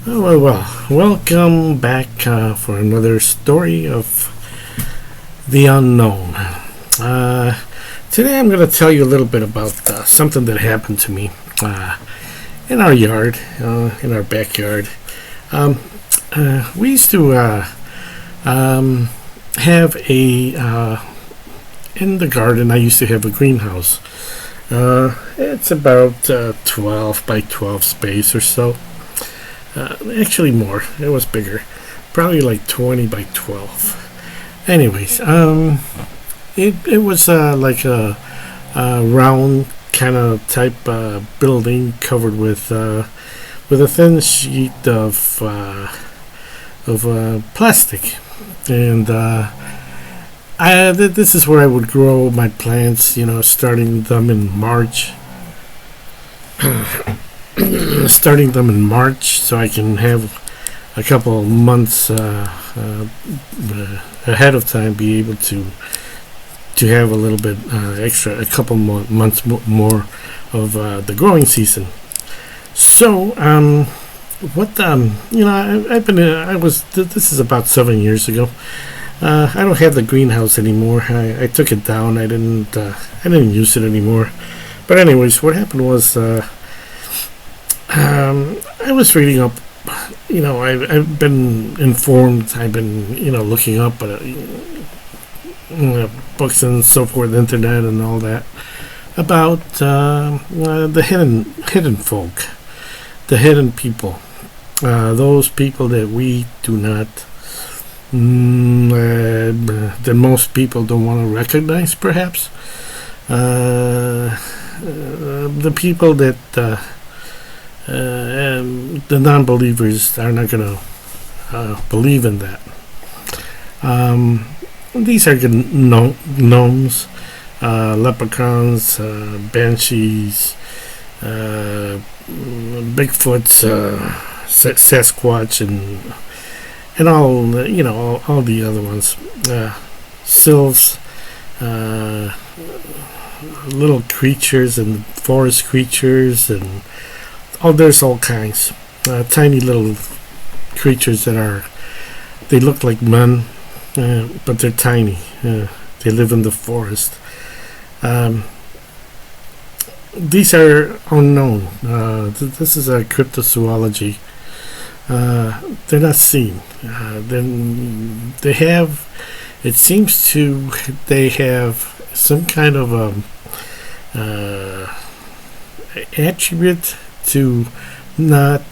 Welcome back for another story of the unknown. Today I'm going to tell you a little bit about something that happened to me in our yard, in our backyard. We used to have in the garden, I used to have a greenhouse. It's about 12 by 12 space or so. Actually more. It was bigger. Probably like 20 by 12. Anyways, it was like a round kind of type building covered with a thin sheet of plastic. And this is where I would grow my plants, starting them in March. Starting them in March so I can have a couple months ahead of time be able to have a little bit extra, a couple more months more of the growing season. So this is about 7 years ago. I don't have the greenhouse anymore. I took it down. I didn't use it anymore. But anyways, what happened was I was reading up, I've been informed, I've been, looking up books and so forth, internet and all that, about the hidden folk, the hidden people, those people that we do not, that most people don't want to recognize, perhaps, the people that the non-believers are not going to believe in that. These are gnomes, leprechauns, banshees, Bigfoots, Sasquatch, and all the other ones, sills, little creatures and forest creatures and there's all kinds. Tiny little creatures they look like men, but they're tiny. They live in the forest. These are unknown. This is a cryptozoology. They're not seen. Then it seems they have some kind of attribute to not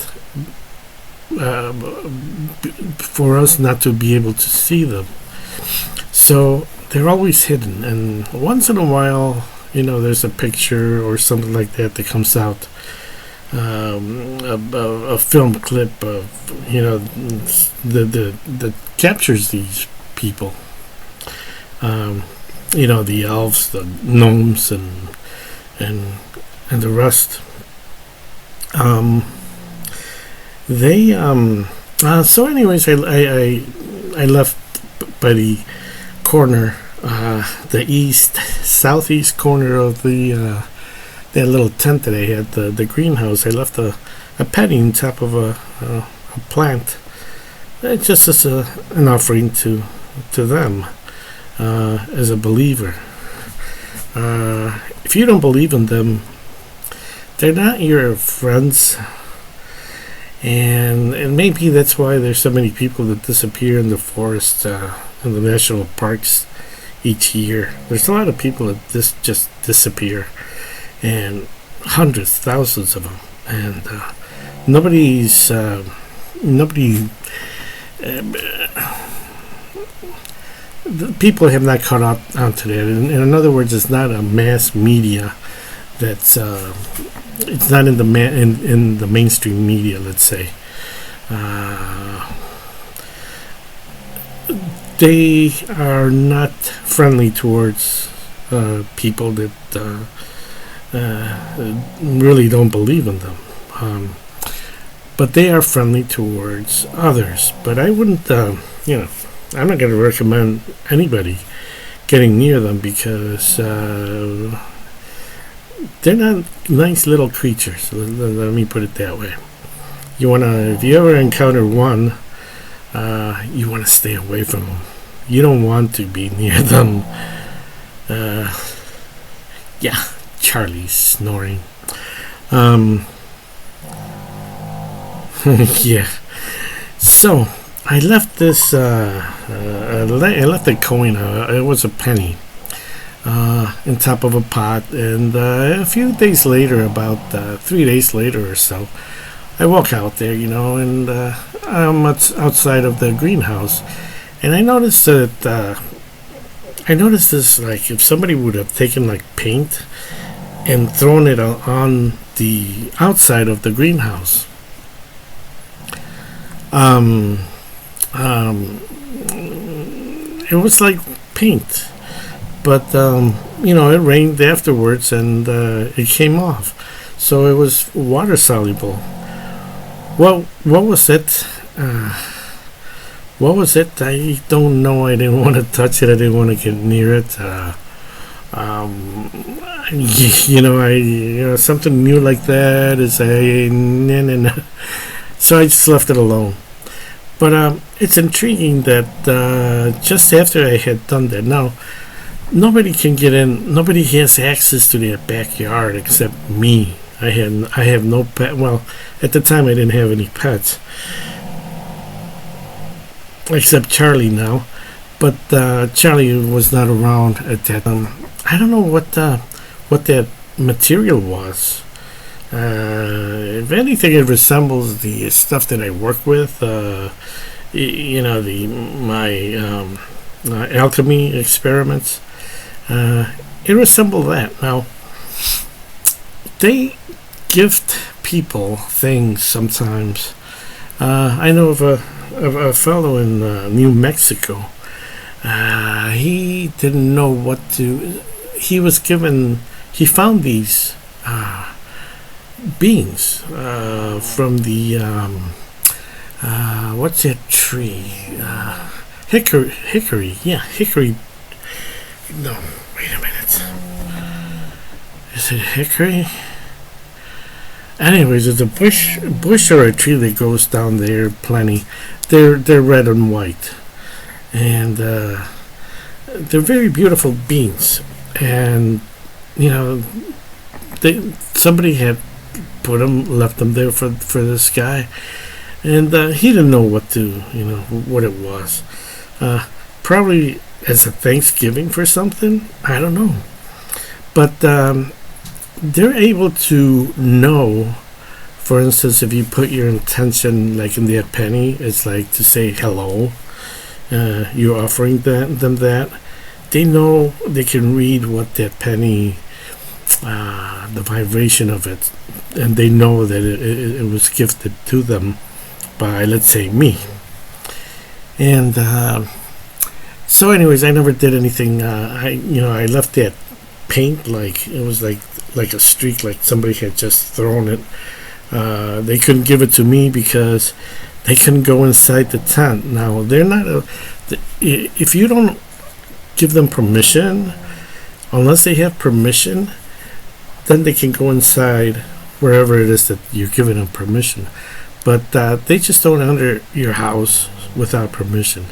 for us not to be able to see them. So they're always hidden, and once in a while, there's a picture or something like that comes out, a film clip of that captures these people. The elves, the gnomes, and the rest. So anyways, I left by the corner, the southeast corner of that little tent that I had, the greenhouse. I left a penny on top of a plant, just as an offering to them, as a believer. If you don't believe in them, they're not your friends, and maybe that's why there's so many people that disappear in the forest, in the national parks each year. There's a lot of people that just disappear, and hundreds, thousands of them, and nobody. The people have not caught up onto that. In other words, it's not a mass media that's it's not in the mainstream media, let's say. They are not friendly towards people that really don't believe in them, but they are friendly towards others. But I wouldn't, I'm not going to recommend anybody getting near them, because they're not nice little creatures. Let me put it that way. if you ever encounter one, you wanna stay away from them. You don't want to be near them. Yeah, Charlie's snoring. Yeah. So I left this. I left a coin. It was a penny, on top of a pot, and a few days later, about 3 days later or so, I walk out there, and I'm outside of the greenhouse, and I noticed that. I noticed this, like, if somebody would have taken like paint and thrown it on the outside of the greenhouse. It was like paint, but it rained afterwards, and it came off, so it was water soluble. Well, what was it? What was it? I don't know. I didn't want to touch it. I didn't want to get near it. Something new like that is no. So I just left it alone. But it's intriguing that just after I had done that, now nobody can get in. Nobody has access to their backyard except me. I have no pet. Well, at the time I didn't have any pets, except Charlie now. But Charlie was not around at that time. I don't know what that material was. If anything, it resembles the stuff that I work with. My alchemy experiments. It resembled that. Now, they gift people things sometimes. I know of a fellow in New Mexico. He didn't know what to. He found these beans from the what's that tree? Hickory. Yeah, hickory. No, wait a minute. Is it hickory? Anyways, it's a bush or a tree that goes down there plenty. They're red and white, and they're very beautiful beans. And somebody had left them there for this guy, and he didn't know what it was. Probably as a Thanksgiving for something. I don't know, but they're able to know. For instance, if you put your intention like in their penny, it's like to say hello. You're offering them that. They know, they can read what that penny, the vibration of it, and they know that it was gifted to them by, let's say, me. And so, anyways, I never did anything. I left that paint like it was like a streak, like somebody had just thrown it. They couldn't give it to me because they couldn't go inside the tent. Now, they're not if you don't give them permission, unless they have permission, then they can go inside wherever it is that you're giving them permission. But they just don't enter your house without permission.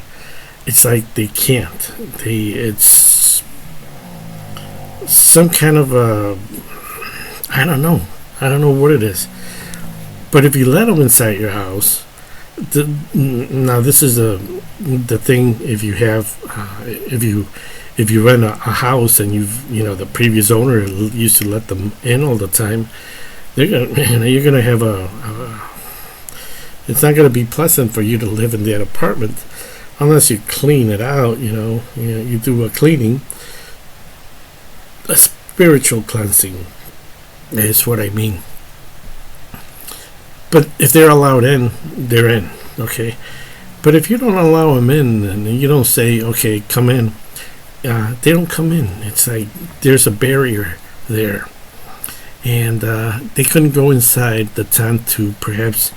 It's like they can't. It's some kind of I don't know what it is. But if you let them inside your house, now this is the thing. If you have if you rent a house and the previous owner used to let them in all the time, you're gonna have it's not gonna be pleasant for you to live in that apartment unless you clean it out. You do a cleaning, a spiritual cleansing is what I mean. But if they're allowed in, they're in, okay? But if you don't allow them in and you don't say, okay, come in, they don't come in. It's like there's a barrier there. And they couldn't go inside the tent to perhaps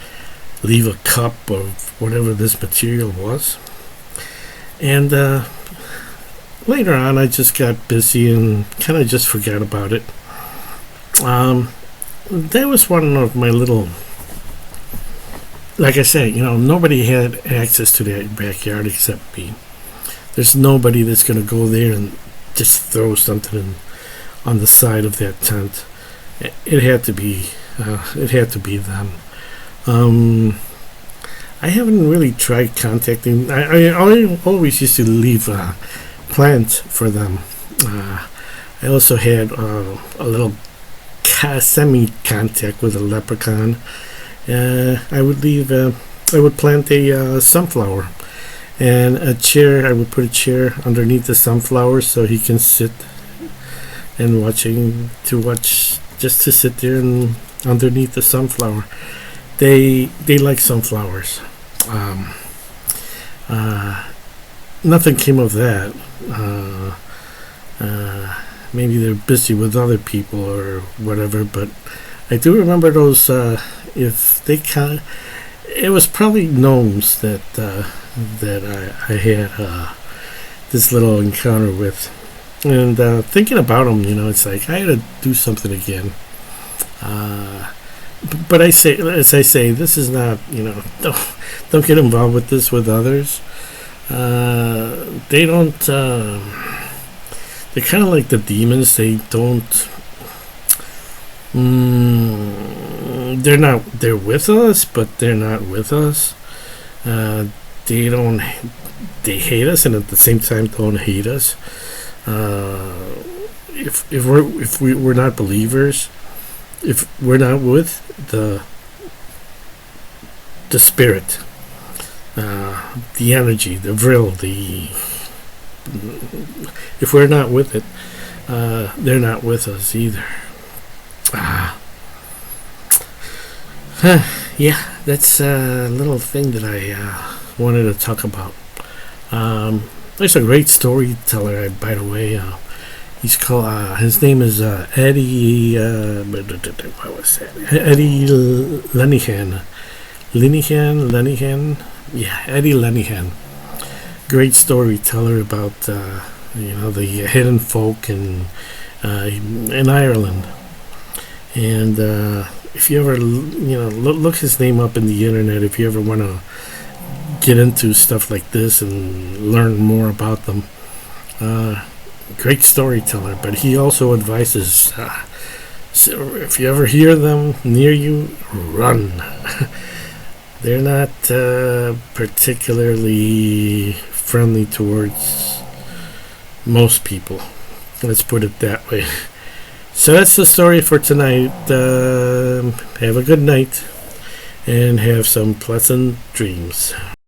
leave a cup of whatever this material was. And later on, I just got busy and kind of just forgot about it. That was one of my little like I said, nobody had access to that backyard except me. There's nobody that's going to go there and just throw something on the side of that tent. It had to be, them. I haven't really tried contacting. I always used to leave plants for them. I also had a little semi-contact with a leprechaun. I would plant a sunflower and a chair. I would put a chair underneath the sunflower so he can sit and just to sit there and underneath the sunflower. They like sunflowers. Nothing came of that. Maybe they're busy with other people or whatever, but I do remember those. It was probably gnomes that I had this little encounter with, and thinking about them, it's like I had to do something again. But as I say, this is not, don't get involved with this with others. They don't. They're kind of like the demons. They don't. They're not. They're with us, but they're not with us. They don't. They hate us, and at the same time, don't hate us. If we're not believers, if we're not with the spirit, the energy, the vril, if we're not with it, they're not with us either. Yeah, that's a little thing that I wanted to talk about. There's a great storyteller, by the way. He's called. His name is Eddie. What was that? Eddie Lenihan. Lenihan. Yeah, Eddie Lenihan. Great storyteller about the hidden folk in Ireland. And if you ever look his name up in the internet, if you ever want to get into stuff like this and learn more about them, great storyteller. But he also advises, so if you ever hear them near you, run. They're not particularly friendly towards most people. Let's put it that way. So that's the story for tonight. Have a good night and have some pleasant dreams.